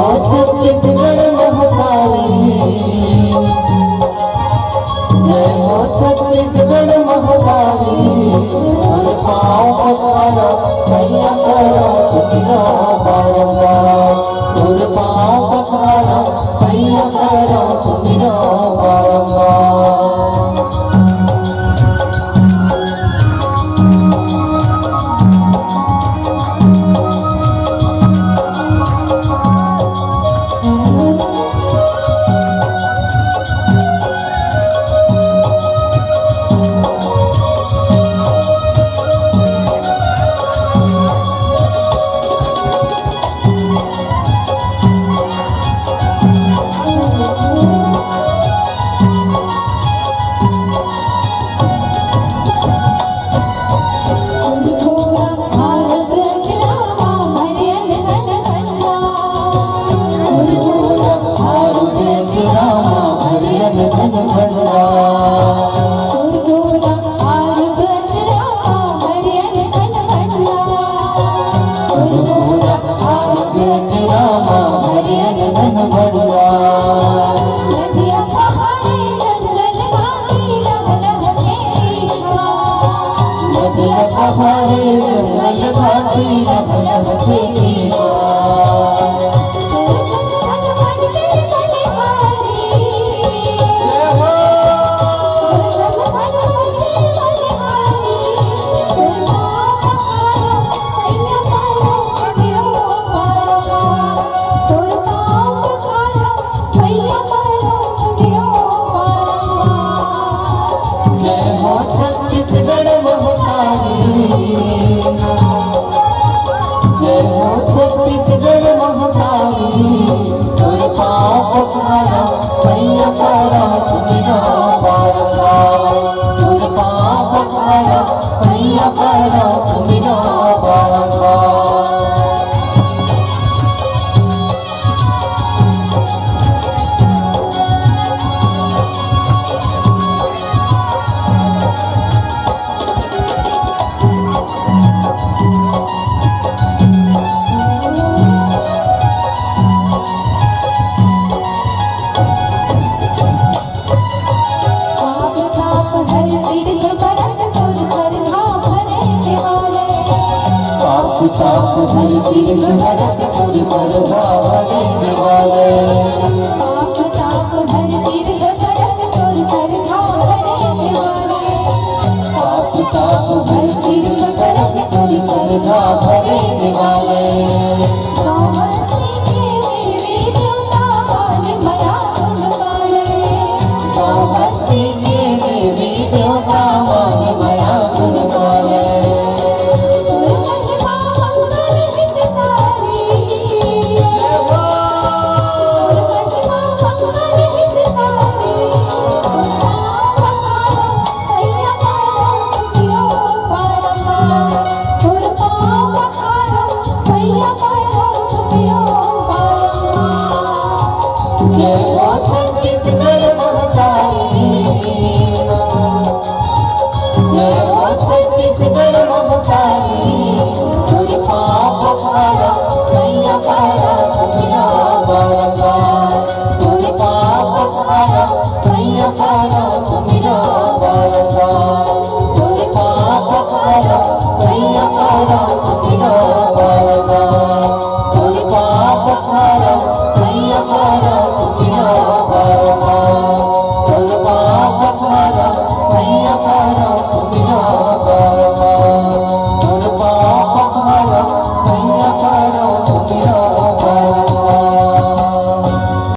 हो छत्तीसगढ़ महाकाली, जय हो छत्तीसगढ़ महाकाली। हर पाँव पखारा मैया करो सुमिरो बारंबार, हर पाँव पखारा मैया करो सुमिरो बारंबार। पहाड़ी जंगल घाटी रमन खेती छत्तीसगढ़ महाकाली, जय हो छत्तीसगढ़ महाकाली। हर पाँव पखारा मैया करो सुमिरो बारंबार, हर पाँव पखारा मैया करो सुमिरो बारंबार। ताप हर तीर्थ भरत पुर सरधा भरे दिवाले, ताप हर तीर्थ भरत पुर सरधा भरे दिवाले, ताप हर तीर्थ भरत पुर सरधा भरे दिवाले। जय हो